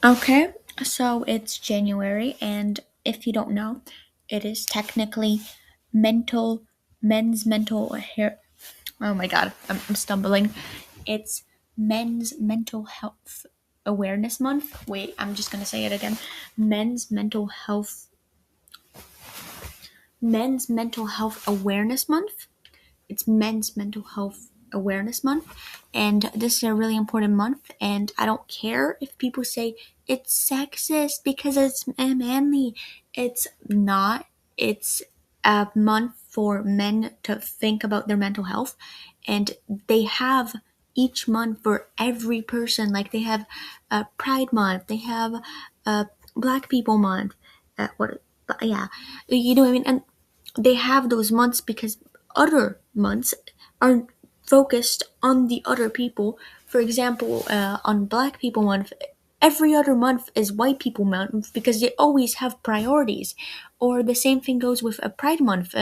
Okay, so it's January, and if you don't know, it is technically mental men's mental hair. Oh my god, I'm stumbling. It's Men's Mental Health Awareness Month. Wait, I'm just gonna say it again. Men's Mental Health Men's Mental Health Awareness Month. It's Men's Mental Health Awareness Month, and this is a really important month. And I don't care if people say it's sexist because it's manly. It's not. It's a month for men to think about their mental health, and they have each month for every person. Like they have a Pride Month, they have a Black People Month. What? Yeah, you know what I mean. And they have those months because other months are focused on the other people. For example, on Black People Month, every other month is White People Month because they always have priorities. Or the same thing goes with a Pride Month.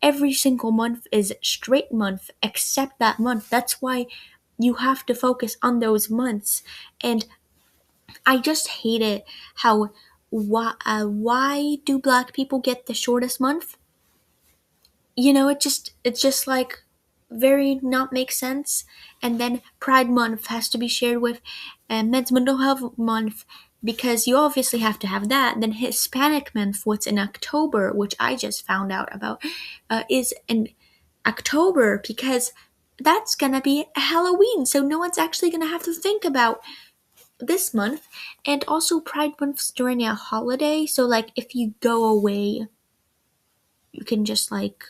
Every single month is straight month except that month. That's why you have to focus on those months. And I just hate it how why do Black people get the shortest month? It's just like very not make sense. And then Pride Month has to be shared with Men's Mental Health Month because you obviously have to have that. Then Hispanic Month, what's in October, which I just found out about, is in October because that's gonna be Halloween, so no one's actually gonna have to think about this month. And also Pride Month's during a holiday, so like if you go away, you can just like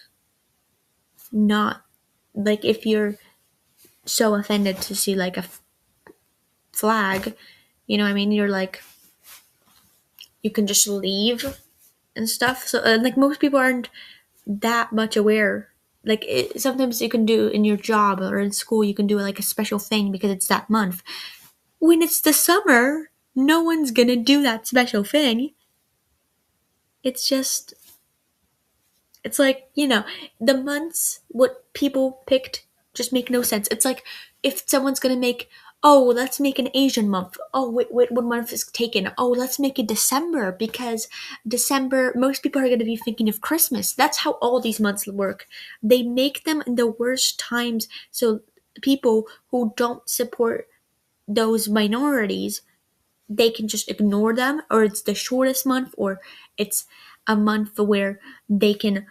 not, like if you're so offended to see like a flag, I mean, you're like, you can just leave and stuff. So like most people aren't that much aware. Like sometimes you can do in your job or in school, you can do like a special thing because it's that month. When it's the summer, no one's gonna do that special thing. It's just, it's like, the months, what people picked just make no sense. It's like if someone's gonna make, oh, let's make an Asian month. Oh, wait, what month is taken? Oh, let's make it December because December, most people are gonna be thinking of Christmas. That's how all these months work. They make them in the worst times so people who don't support those minorities, they can just ignore them, or it's the shortest month, or it's a month where they can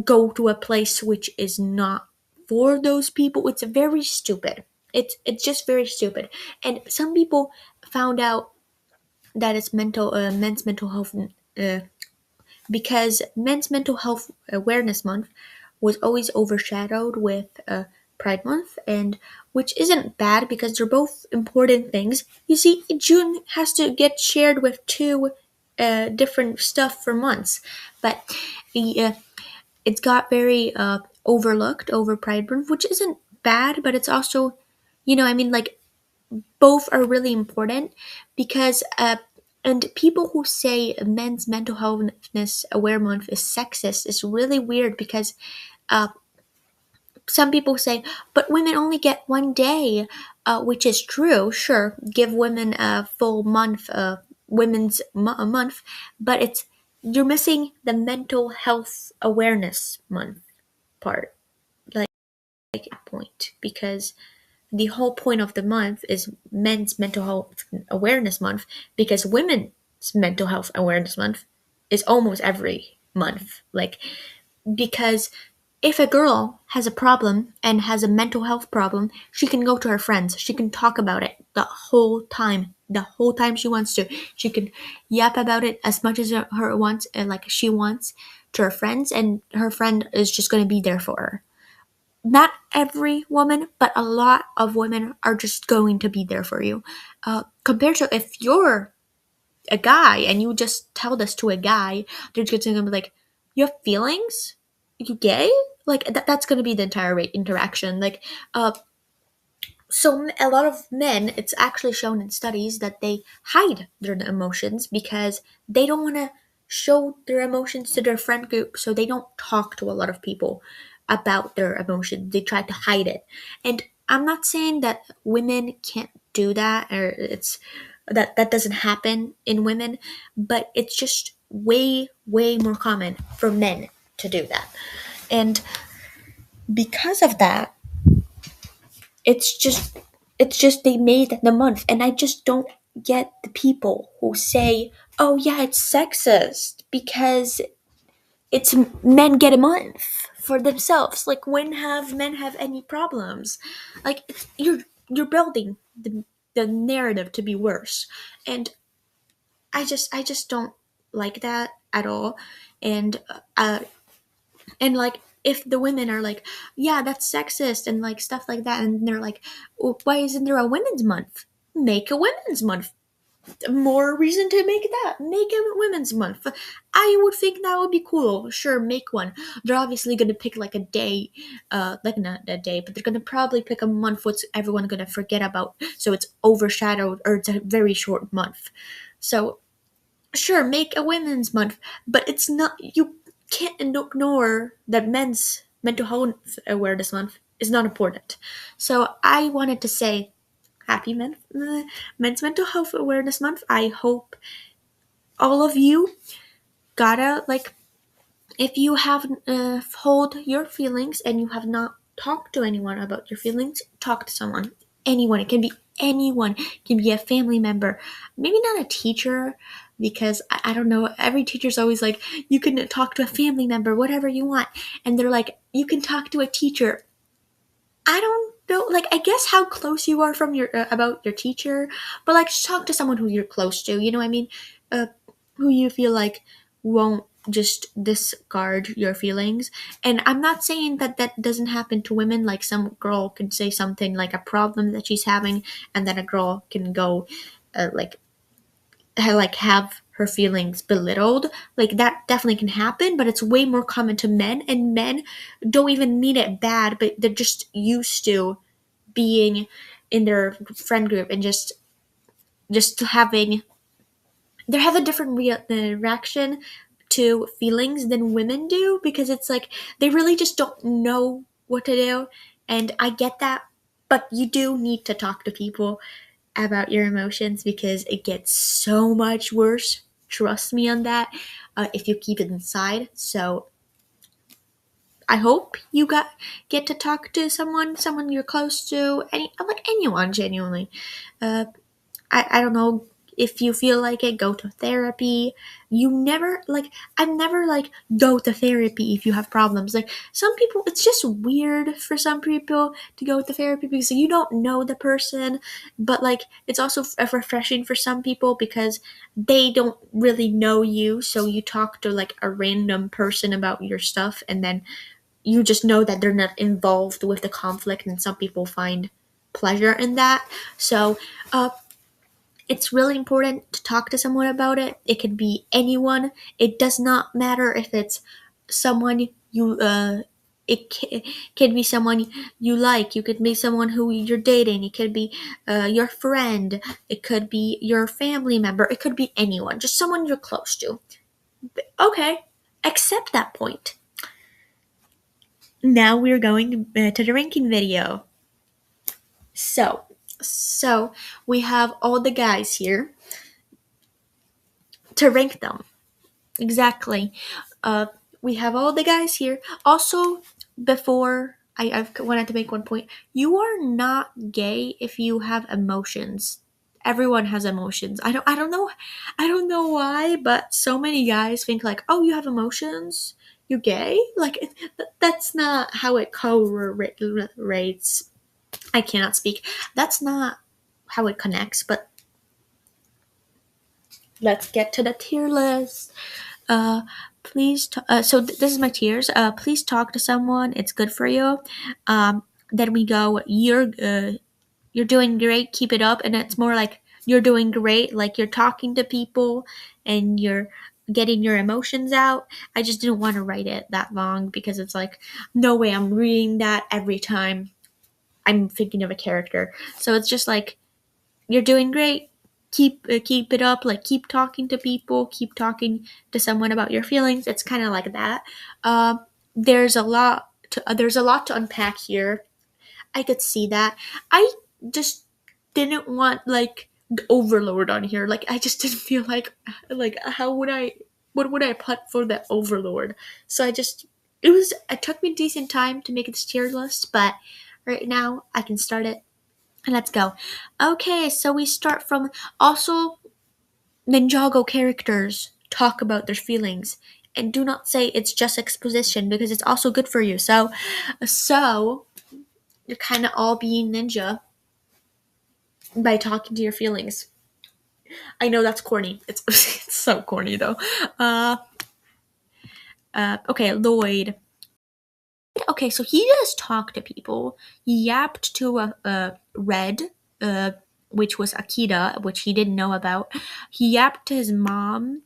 go to a place which is not for those people. It's very stupid. It's just very stupid. And some people found out that it's men's mental health, uh, because Men's Mental Health Awareness Month was always overshadowed with Pride Month, and which isn't bad because they're both important things. You see, June has to get shared with two different stuff for months, but uh, it's got very overlooked over Pride Month, which isn't bad, but it's also, I mean, like both are really important because and people who say Men's Mental Healthness Aware Month is sexist is really weird because uh, some people say, but women only get 1 day, which is true. Sure, give women a full month, a month, but it's, you're missing the mental health awareness month part, like point, because the whole point of the month is Men's Mental Health Awareness Month, because Women's Mental Health Awareness Month is almost every month. Like, because if a girl has a problem and has a mental health problem, she can go to her friends. She can talk about it the whole time she wants to. She can yap about it as much as her wants, like she wants, to her friends, and her friend is just going to be there for her. Not every woman, but a lot of women are just going to be there for you. Compared to if you're a guy and you just tell this to a guy, they're just going to be like, "You have feelings? You gay?" Like that's going to be the entire interaction. Like, so a lot of men, it's actually shown in studies that they hide their emotions because they don't want to show their emotions to their friend group, so they don't talk to a lot of people about their emotions. They try to hide it. And I'm not saying that women can't do that, or it's that doesn't happen in women, but it's just way more common for men to do that. And because of that, it's just they made the month, and I just don't get the people who say, "Oh yeah, it's sexist because it's men get a month for themselves." Like, when have men have any problems? Like, you're building the narrative to be worse, and I just don't like that at all. And like, if the women are like, yeah, that's sexist and like stuff like that, and they're like, well, why isn't there a women's month? Make a women's month. More reason to make that. Make a women's month. I would think that would be cool. Sure, make one. They're obviously gonna pick like a day, like not a day, but they're gonna probably pick a month what's everyone gonna forget about, so it's overshadowed, or it's a very short month. So sure, make a women's month, but it's not, you can't ignore that men's mental health awareness month is not important. So I wanted to say happy men's mental health awareness month. I hope all of you gotta, like, if you have hold your feelings and you have not talked to anyone about your feelings, talk to someone. Anyone. It can be anyone. It can be a family member. Maybe not a teacher, because I don't know. Every teacher's always like, you can talk to a family member, whatever you want. And they're like, you can talk to a teacher. I don't know. Like, I guess how close you are from your about your teacher, but like, just talk to someone who you're close to. You know what I mean? Uh, who you feel like won't just discard your feelings. And I'm not saying that that doesn't happen to women. Like, some girl could say something like a problem that she's having, and then a girl can go, like have her feelings belittled. Like, that definitely can happen, but it's way more common to men, and men don't even mean it bad, but they're just used to being in their friend group and just having they have a different reaction to feelings than women do, because it's like they really just don't know what to do. And I get that, but you do need to talk to people about your emotions, because it gets so much worse. Trust me on that. If you keep it inside. So I hope you get to talk to someone you're close to, like anyone, genuinely. Uh, I don't know, if you feel like it, go to therapy. You never, like, I've never like, go to therapy if you have problems. Like, some people, it's just weird for some people to go to therapy because you don't know the person, but like, it's also refreshing for some people because they don't really know you, so you talk to like a random person about your stuff, and then you just know that they're not involved with the conflict, and some people find pleasure in that. So it's really important to talk to someone about it. It could be anyone. It does not matter if it's someone you can be someone you like. You could be someone who you're dating. It could be your friend. It could be your family member. It could be anyone. Just someone you're close to. Okay, accept that point. Now we're going to the ranking video. So we have all the guys here to rank them. Exactly. Uh, we have all the guys here. Also, before I've wanted to make one point. You are not gay if you have emotions. Everyone has emotions. I don't know why, but so many guys think like, oh, you have emotions, you're gay. Like, that's not how it correlates. I cannot speak. That's not how it connects. But let's get to the tier list. uh this is my tiers. Please talk to someone, it's good for you. Then we go, you're doing great, keep it up. And it's more like, you're doing great, like you're talking to people and you're getting your emotions out. I just didn't want to write it that long, because it's like, no way I'm reading that every time I'm thinking of a character. So it's just like, you're doing great, keep it up. Like, keep talking to people, keep talking to someone about your feelings. It's kind of like that. There's a lot to unpack here. I could see that. I just didn't want, like, overlord on here. Like I just didn't feel like how would I what would I put for the overlord? So it took me a decent time to make this tier list, but right now I can start it and let's go. Okay, so we start from also Ninjago characters talk about their feelings and do not say it's just exposition because it's also good for you. So you're kind of all being ninja by talking to your feelings. I know that's corny. It's it's so corny though. Uh, okay, Lloyd. Okay, so he does talk to people. He yapped to a Red, uh, which was Akita, which he didn't know about. He yapped to his mom.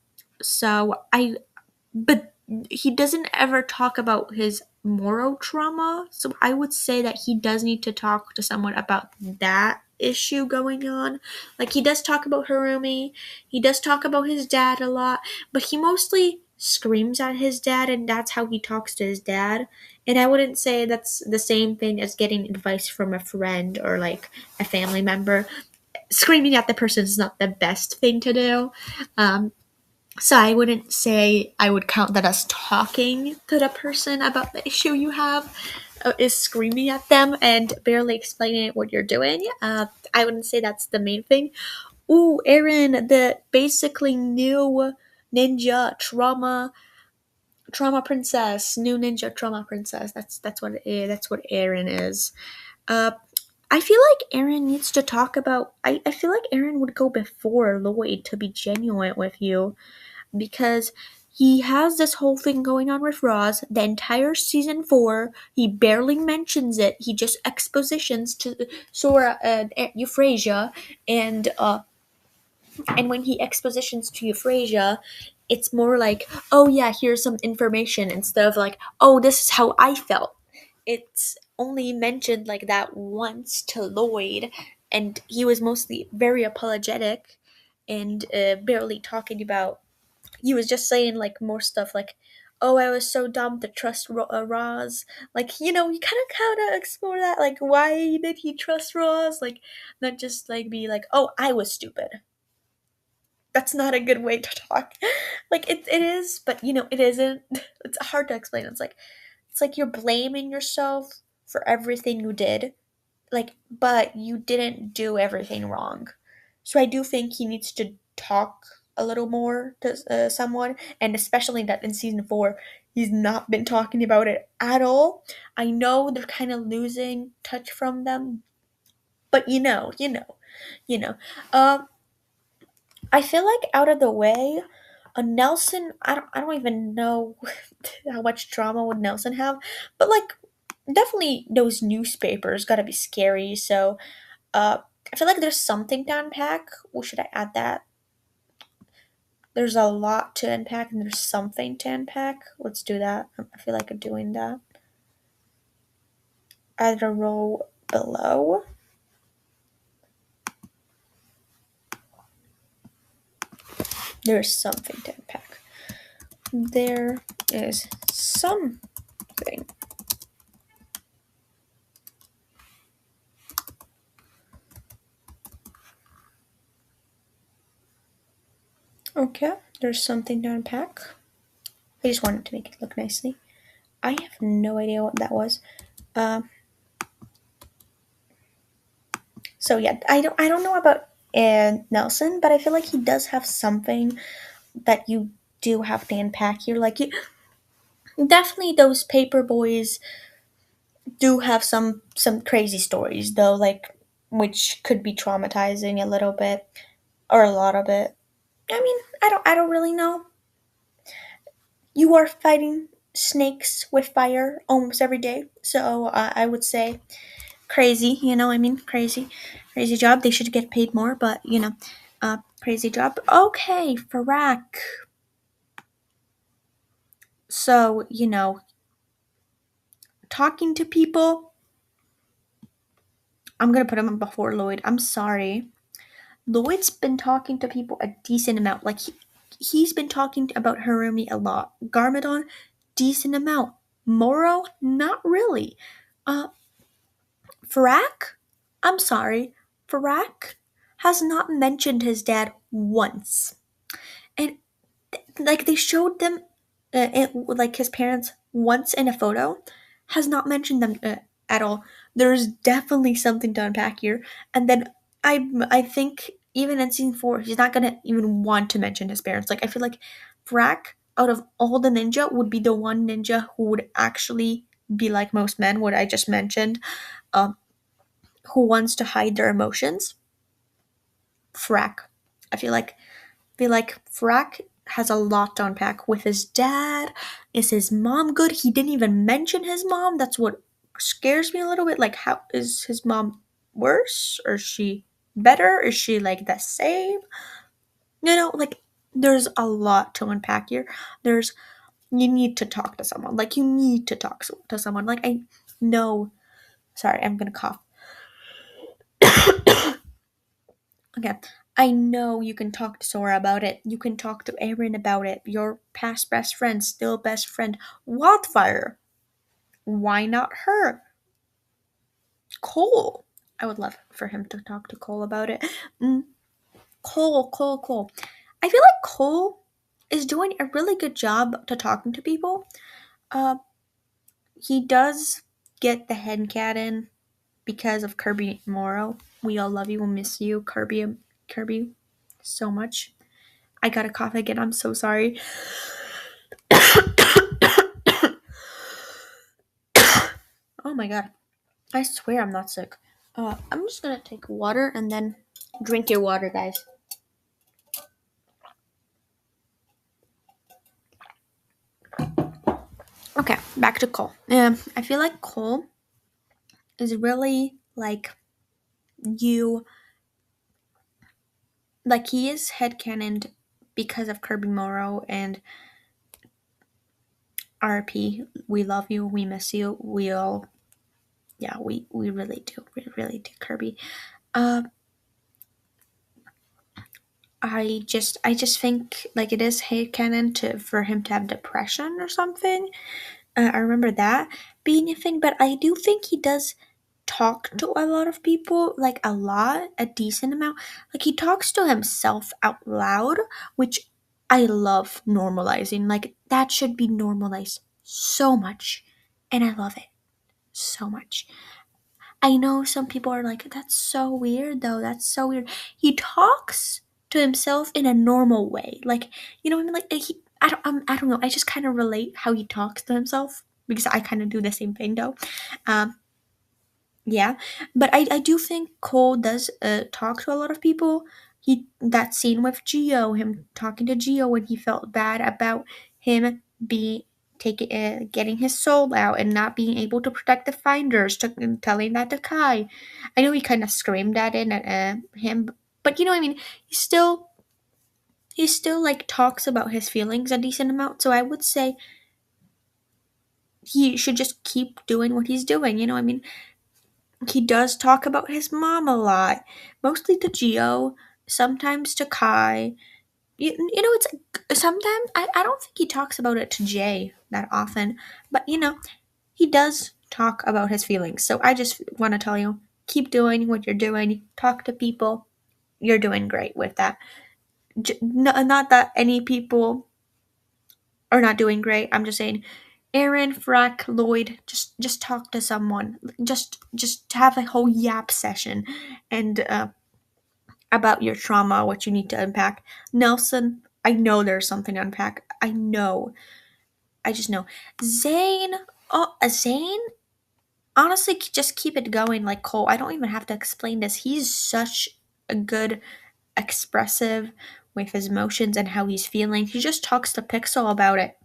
But he doesn't ever talk about his moral trauma. So I would say that he does need to talk to someone about that issue going on. Like he does talk about Harumi, he does talk about his dad a lot, but he mostly screams at his dad and that's how he talks to his dad. And I wouldn't say that's the same thing as getting advice from a friend or like a family member. Screaming at the person is not the best thing to do. Um, so I wouldn't say I would count that as talking to the person about the issue you have. Is screaming at them and barely explaining what you're doing. I wouldn't say that's the main thing. Ooh, Aaron, the basically new ninja trauma princess, new ninja trauma princess. That's what it is. That's what Aaron is. Uh, I feel like Aaron needs to talk about. I feel like Aaron would go before Lloyd to be genuine with you because he has this whole thing going on with Roz. The entire season 4, he barely mentions it. He just expositions to Sora and Euphrasia, and when he expositions to Euphrasia, it's more like, oh yeah, here's some information instead of like, oh, this is how I felt. It's only mentioned like that once to Lloyd, and he was mostly very apologetic and barely talking about he was just saying like more stuff like, "Oh, I was so dumb to trust Roz." Like you kind of explore that. Like, why did he trust Roz? Like, not just like be like, "Oh, I was stupid." That's not a good way to talk. Like it is, but it isn't. It's hard to explain. It's like you're blaming yourself for everything you did, like, but you didn't do everything wrong. So I do think he needs to talk a little more to someone, and especially that in season 4 he's not been talking about it at all. I know they're kind of losing touch from them, but you know um I feel like out of the way, Nelson, I don't even know how much drama would Nelson have, but like definitely those newspapers gotta be scary. So uh, I feel like there's something to unpack. Or should I add that? There's a lot to unpack and there's something to unpack. Let's do that. I feel like I'm doing that. Add a row below. There's something to unpack. There is something. Okay, there's something to unpack. I just wanted to make it look nicely. I have no idea what that was. Um, so yeah, I don't know about Nelson, but I feel like he does have something that you do have to unpack here. Like definitely those paper boys do have some crazy stories though, like which could be traumatizing a little bit or a lot of it. I mean, I don't really know. You are fighting snakes with fire almost every day, so I would say crazy. I mean, crazy job. They should get paid more, but crazy job. Okay, Farak. So talking to people. I'm gonna put him before Lloyd. I'm sorry. Lloyd's been talking to people a decent amount. Like he's been talking about Harumi a lot. Garmadon, decent amount. Moro, not really. Uh, Farak, I'm sorry. Farak has not mentioned his dad once. And like they showed them, like his parents once in a photo, has not mentioned them at all. There's definitely something to unpack here. And then I think even in season 4, he's not gonna even want to mention his parents. Like I feel like Frak, out of all the ninja, would be the one ninja who would actually be like most men, what I just mentioned, um, who wants to hide their emotions. Frak. I feel like Frak has a lot to unpack with his dad. Is his mom good? He didn't even mention his mom. That's what scares me a little bit. Like, how is his mom worse? Or is she better? Is she like the same? Like there's a lot to unpack here. There's You need to talk to someone. Like you need to talk to someone. Like I know. Sorry, I'm gonna cough. Okay. I know you can talk to Sora about it. You can talk to Aaron about it. Your past best friend, still best friend. Wildfire. Why not her? Cole. I would love for him to talk to Cole about it. Mm, Cole. I feel like Cole is doing a really good job to talking to people. Uh, he does get the head cannon because of Kirby Morrow. We all love you and miss you, Kirby, so much. I got a cough again. I'm so sorry. Oh my god. I swear I'm not sick. I'm just gonna take water and then drink your water, guys. Okay, back to Cole. I feel like Cole is really you, like he is headcanoned because of Kirby Morrow and RP. We love you. We miss you. We all, yeah, we really do. We really do, Kirby. Uh, I just think like it is headcanon to for him to have depression or something. I remember that being a thing, but I do think he does talk to a lot of people, like a lot, a decent amount. Like he talks to himself out loud, which I love normalizing. Like that should be normalized so much, and I love it so much. I know some people are like, that's so weird though. That's so weird. He talks to himself in a normal way. Like, you know what I mean? Like I don't know. I just kind of relate how he talks to himself because I kind of do the same thing though. Um, yeah, but I do think Cole does talk to a lot of people. That scene with Geo, him talking to Geo when he felt bad about him be taking getting his soul out and not being able to protect the finders, telling that to Kai. I know he kind of screamed at it at him, but you know what I mean. He still like talks about his feelings a decent amount. So I would say he should just keep doing what he's doing. You know, I mean, he does talk about his mom a lot, mostly to Geo, sometimes to Kai. It's sometimes I don't think he talks about it to Jay that often, but he does talk about his feelings. So I just want to tell you, keep doing what you're doing, talk to people. You're doing great with that. Not that any people are not doing great. I'm just saying Aaron, Frack, Lloyd, just talk to someone. Just have a whole yap session, and about your trauma, what you need to unpack. Nelson, I know there's something to unpack. I know. I just know. Zane, Zane. Honestly, just keep it going like Cole. I don't even have to explain this. He's such a good expressive with his emotions and how he's feeling. He just talks to Pixel about it.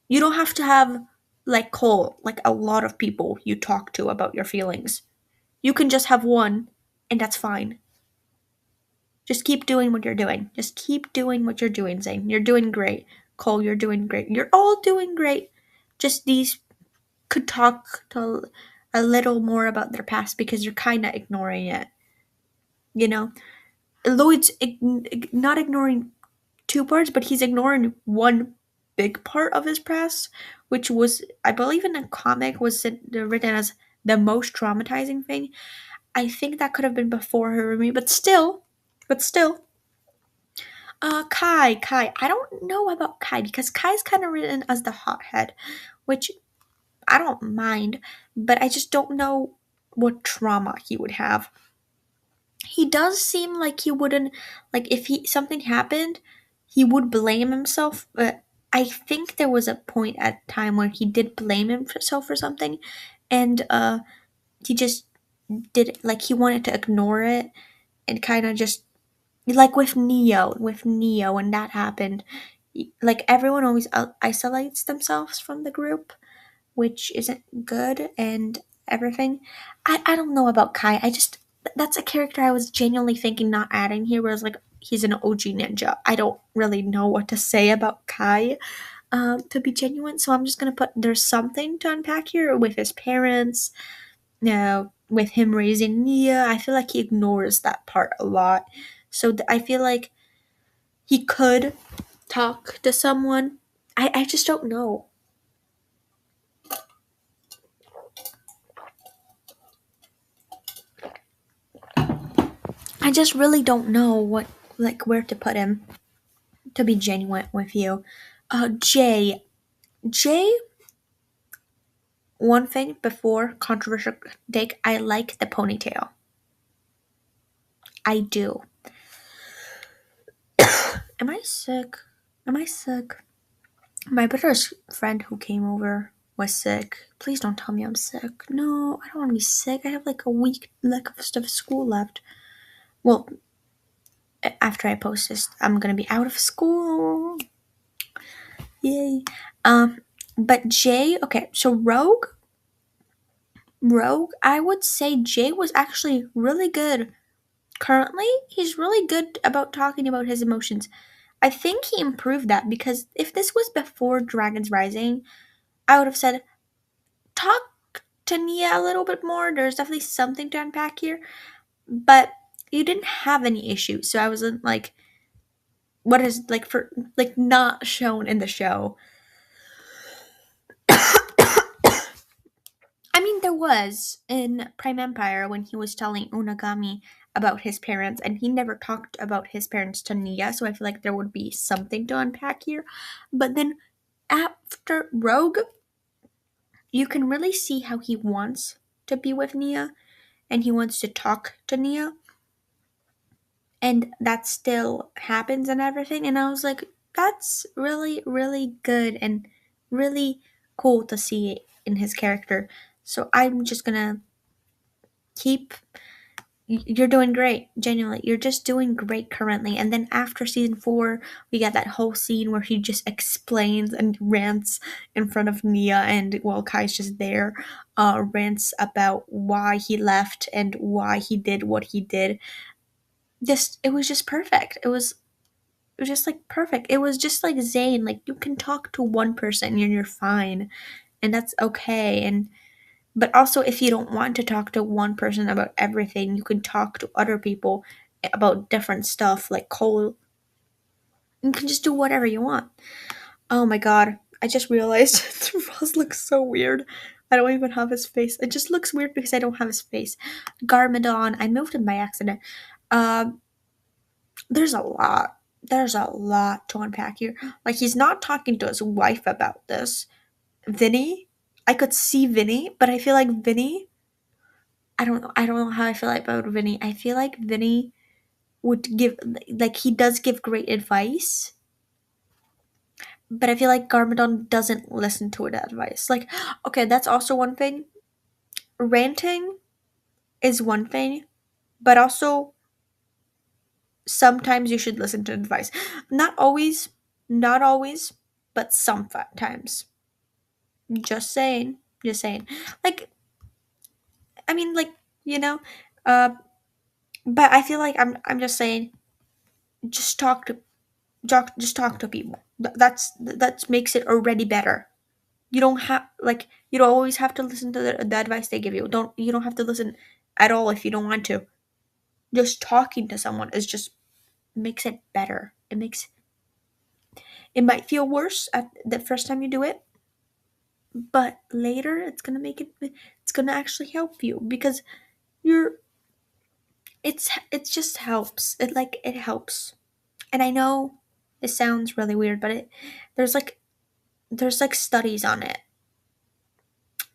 You don't have to have, like Cole, like a lot of people you talk to about your feelings. You can just have one, and that's fine. Just keep doing what you're doing. Just keep doing what you're doing, Zane. You're doing great. Cole, you're doing great. You're all doing great. Just these could talk to a little more about their past because you're kind of ignoring it. You know? Lloyd's not ignoring two parts, but he's ignoring one big part of his past, which was, I believe in a comic, was written as the most traumatizing thing. I think that could have been before her or me, but still, Kai. I don't know about Kai because Kai's kind of written as the hothead, which I don't mind, but I just don't know what trauma he would have. He does seem like he wouldn't, like if he something happened, he would blame himself, but I think there was a point at time where he did blame himself for something, and he just did, like he wanted to ignore it and kind of just, like with Neo when that happened, like everyone always isolates themselves from the group, which isn't good and everything. I don't know about Kai. That's a character I was genuinely thinking not adding here, whereas like he's an OG ninja. I don't really know what to say about Kai, to be genuine. So I'm just gonna put there's something to unpack here with his parents. With him raising Nia, I feel like he ignores that part a lot. So I feel like he could talk to someone. I just don't know. I just really don't know what, like where to put him, to be genuine with you. Jay. Jay, one thing before controversial take, I like the ponytail. I do. Am I sick? Am I sick? My brother's friend who came over was sick. Please don't tell me I'm sick. No, I don't want to be sick. I have like a week left of school left. Well, after I post this, I'm gonna be out of school. Yay. Um, but Jay, okay, so Rogue, I would say Jay was actually really good. Currently, he's really good about talking about his emotions. I think he improved that because if this was before Dragons Rising, I would have said, talk to Nia a little bit more. There's definitely something to unpack here. But you didn't have any issues, so I wasn't like, what is like for like not shown in the show. I mean, there was in Prime Empire when he was telling Unagami about his parents, and he never talked about his parents to Nia, so I feel like there would be something to unpack here. But then after Rogue, you can really see how he wants to be with Nia, and he wants to talk to Nia, and that still happens and everything. And I was like, that's really, really good and really cool to see in his character. So I'm just gonna keep, you're doing great, genuinely, you're just doing great currently. And then after season 4, we got that whole scene where he just explains and rants in front of Nia, and while Kai's just there, rants about why he left and why he did what he did. Just, it was just perfect. It was just like perfect. It was just like Zayn, like you can talk to one person and you're fine, and that's okay. And but also, if you don't want to talk to one person about everything, you can talk to other people about different stuff. Like Cole, you can just do whatever you want. Oh my god, I just realized Ross looks so weird. I don't even have his face. It just looks weird because I don't have his face. Garmadon, I moved him by accident. Um, there's a lot. There's a lot to unpack here. Like he's not talking to his wife about this. Vinny, I could see Vinny, but I feel like Vinny, I don't know how I feel like about Vinny. I feel like Vinny would give, like he does give great advice, but I feel like Garmadon doesn't listen to that advice. Like, okay, that's also one thing. Ranting is one thing, but also sometimes you should listen to advice. Not always, not always, but sometimes. Just saying, just saying. Like, I mean, like, you know, uh, but I feel like I'm just saying, just just talk to people. That makes it already better. You don't have, like, you don't always have to listen to the advice they give you. You don't have to listen at all if you don't want to. Just talking to someone is just makes it better. It might feel worse at the first time you do it, but later it's gonna actually help you because you're it just helps. It helps. And I know this sounds really weird, but it there's like there's like studies on it.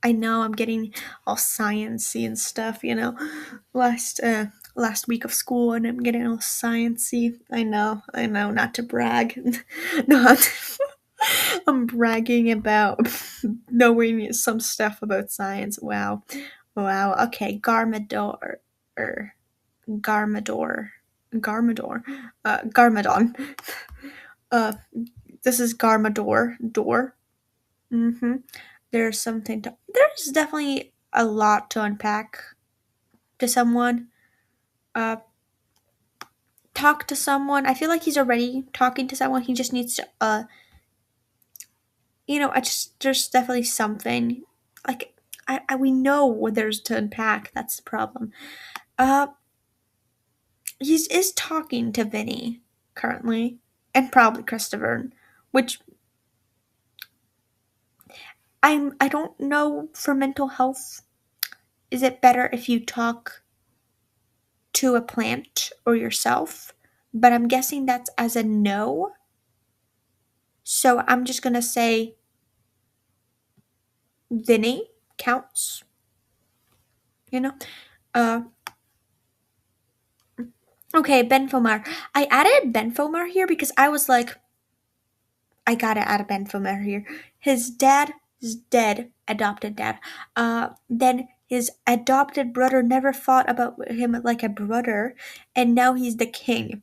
I know I'm getting all sciencey and stuff. Last last week of school and I'm getting all sciencey. I know, not to brag. No, I'm bragging about knowing some stuff about science. Wow. Wow. Okay, er, Garmador. Garmador. Garmadon. Uh, this is Garmador. Door. Mm-hmm. There's definitely a lot to unpack to someone. Uh, talk to someone. I feel like he's already talking to someone. He just needs to, there's definitely something. Like, we know what there's to unpack. That's the problem. Uh, he is talking to Vinny currently, and probably Christopher, which I don't know for mental health. Is it better if you talk to a plant or yourself? But I'm guessing that's as a no. So I'm just gonna say Vinny counts, you know? Uh okay, Benfomar. I added Benfomar here because I was like, I gotta add a Benfomar here. His dad is dead, adopted dad. Then his adopted brother never fought about him like a brother, and now he's the king.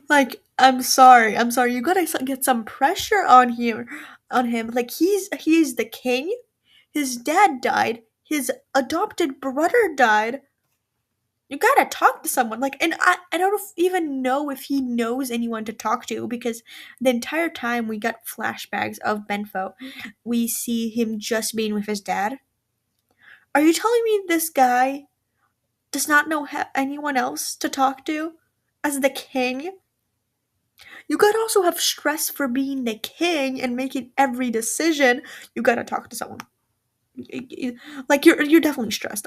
Like, I'm sorry. You gotta get some pressure on him. Like he's the king. His dad died. His adopted brother died. You gotta talk to someone. Like, and I don't even know if he knows anyone to talk to because the entire time we got flashbacks of Benfo, we see him just being with his dad. Are you telling me this guy does not know anyone else to talk to as the king? You gotta also have stress for being the king and making every decision. You gotta talk to someone. Like you're definitely stressed.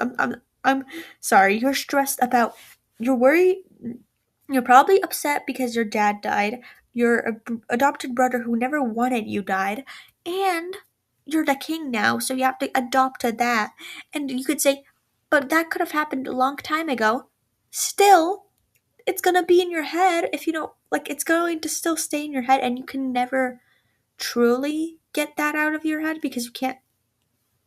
I'm sorry. You're stressed about. You're worried. You're probably upset because your dad died. Your adopted brother who never wanted you died, and you're the king now, so you have to adopt to that. And you could say, but that could have happened a long time ago. Still, it's gonna be in your head if you don't like it's going to still stay in your head and you can never truly get that out of your head because you can't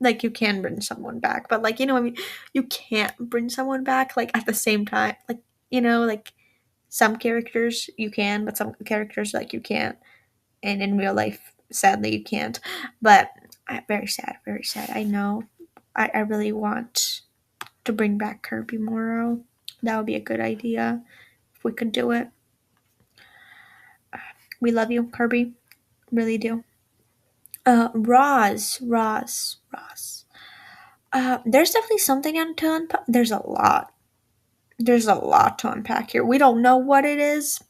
like you can bring someone back but I mean you can't bring someone back like at the same time like some characters you can but some characters like you can't and in real life sadly you can't but very sad. I know I really want to bring back Kirby Morrow. That would be a good idea if we could do it. We love you, Kirby. Really do. Roz. There's definitely something to unpack. There's a lot. There's a lot to unpack here. We don't know what it is,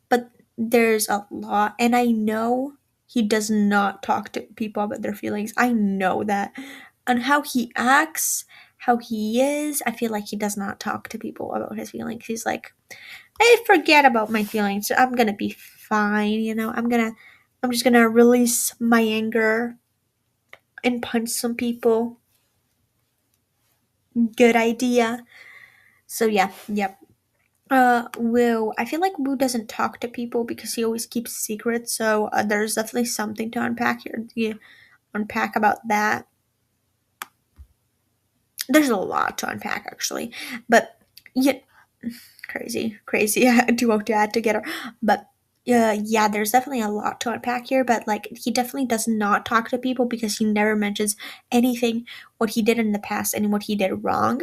but there's a lot. And I know he does not talk to people about their feelings. I know that. And how he acts, how he is, I feel like he does not talk to people about his feelings. He's like, I forget about my feelings. I'm gonna be fine. I'm just gonna release my anger and punch some people. Good idea. So yeah, yep. Wu. I feel like Wu doesn't talk to people because he always keeps secrets. So there's definitely something to unpack here. Yeah, unpack about that. There's a lot to unpack actually, but yeah, crazy duo dad together. But yeah, there's definitely a lot to unpack here. But like, he definitely does not talk to people because he never mentions anything what he did in the past and what he did wrong.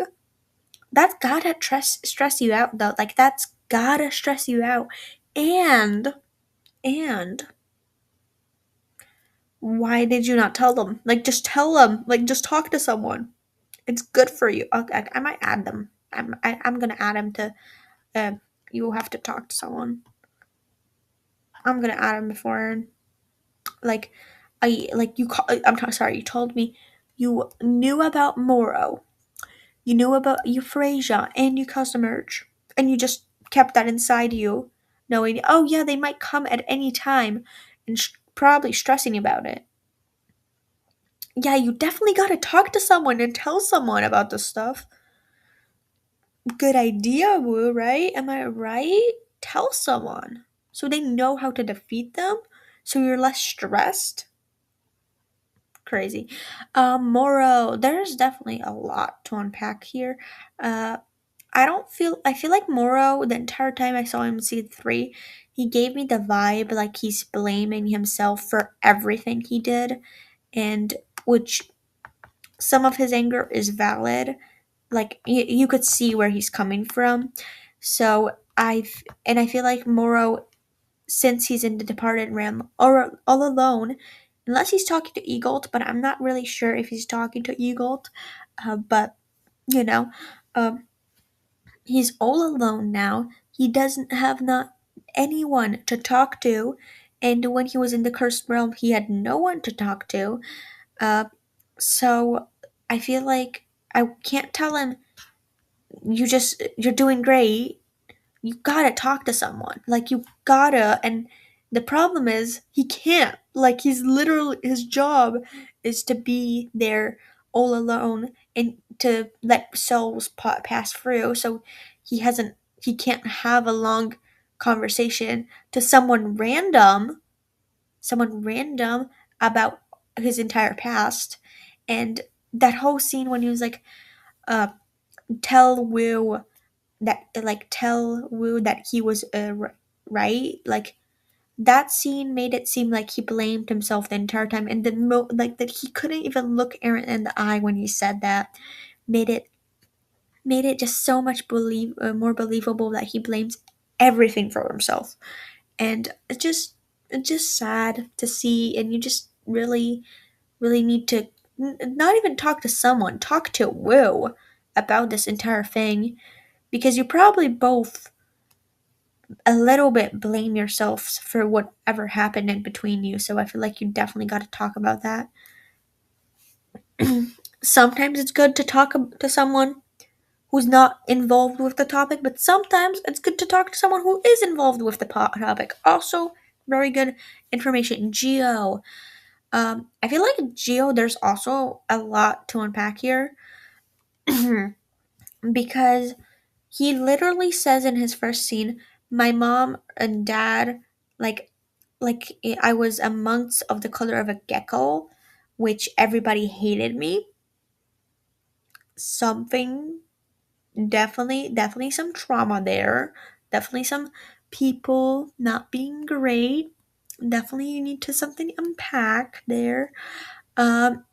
That's gotta stress you out though. Like that's gotta stress you out. And why did you not tell them? Like just tell them. Like just talk to someone. It's good for you. Okay, I might add them. I'm gonna add him to. Uh, you will have to talk to someone. I'm gonna add him before. Like, I like you. Sorry. You told me you knew about Moro. You knew about euphrasia and you caused a merge. And you just kept that inside you, knowing, oh yeah, they might come at any time and probably stressing about it. Yeah, you definitely gotta talk to someone and tell someone about this stuff. Good idea, Woo, right? Am I right? Tell someone so they know how to defeat them so you're less stressed. Crazy. Moro, there's definitely a lot to unpack here. Uh, I feel like Moro, the entire time I saw him in season 3, he gave me the vibe like he's blaming himself for everything he did, and which some of his anger is valid. Like you could see where he's coming from. So I feel like Moro, since he's in the departed realm or all alone, unless he's talking to Egolt, but I'm not really sure if he's talking to Egolt. But you know, um, he's all alone now. He doesn't have not anyone to talk to, and when he was in the cursed realm, he had no one to talk to. Uh, so I feel like I can't tell him you're doing great. You gotta talk to someone. Like you gotta, and the problem is he can't. Like he's literally his job is to be there all alone and to let souls pass through. So he hasn't. He can't have a long conversation to someone random about his entire past, and that whole scene when he was like, uh, "Tell Will tell Wu that he was right." Like that scene made it seem like he blamed himself the entire time, and like that he couldn't even look Aaron in the eye when he said that made it just so much more believable that he blames everything for himself, and it's just sad to see, and you just really need to not even talk to someone, talk to Wu about this entire thing because you probably both a little bit blame yourselves for whatever happened in between you. So I feel like you definitely got to talk about that. Sometimes it's good to talk to someone who's not involved with the topic, but sometimes it's good to talk to someone who is involved with the topic. Also, very good information. Geo. I feel like Geo, there's also a lot to unpack here because he literally says in his first scene, "My mom and dad, like, I was a month of the color of a gecko, which everybody hated me." Something definitely some trauma there. Definitely some people not being great. Definitely you need to something unpack there. Um,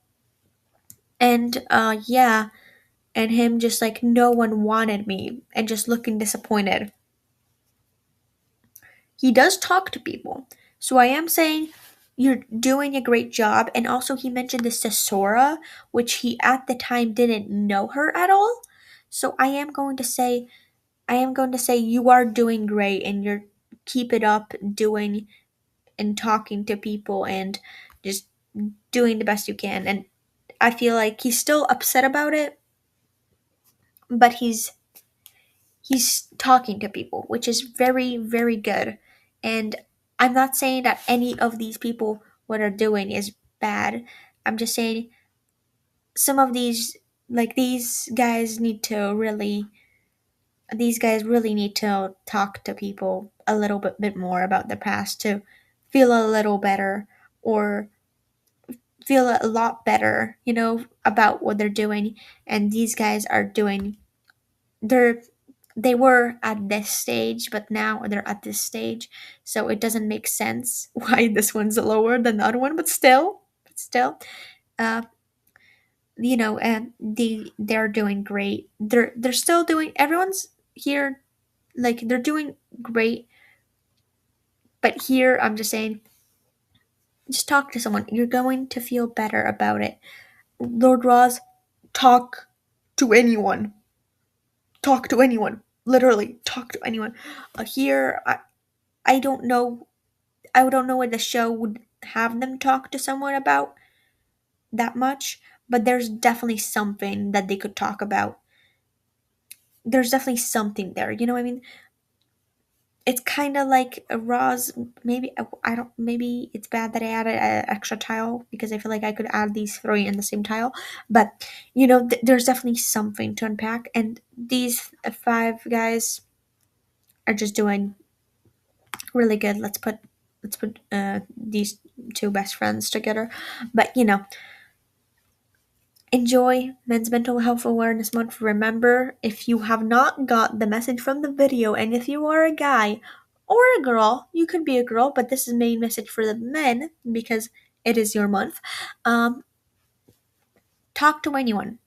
and yeah, and him just like no one wanted me and just looking disappointed. He does talk to people. So I am saying you're doing a great job. And also, he mentioned this to Sora, which he at the time didn't know her at all. So I am going to say you are doing great and you're keep it up doing and talking to people and just doing the best you can. And I feel like he's still upset about it, but he's talking to people, which is very good. And I'm not saying that any of these people what are doing is bad. I'm just saying some of these guys need to really these guys really need to talk to people a little bit more about the past to feel a little better or feel a lot better, about what they're doing. And these guys are doing they're they were at this stage, but now they're at this stage. So it doesn't make sense why this one's lower than the other one, but still, uh, and they're doing great. They're still doing. Everyone's here, like they're doing great. But here, I'm just saying, just talk to someone. You're going to feel better about it. Lord Roz, talk to anyone. Talk to anyone. Literally, talk to anyone. Here, I don't know I don't know what the show would have them talk to someone about that much, but there's definitely something that they could talk about. there's definitely something there. You know what I mean? It's kind of like a Roz. Maybe I don't. Maybe it's bad that I added an extra tile because I feel like I could add these three in the same tile. But there's definitely something to unpack, and these five guys are just doing really good. Let's put these two best friends together. But enjoy Men's Mental Health Awareness Month. Remember, if you have not got the message from the video, and if you are a guy or a girl, you could be a girl, but this is main message for the men because it is your month. Um, Talk to anyone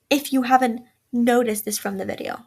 if you haven't noticed this from the video.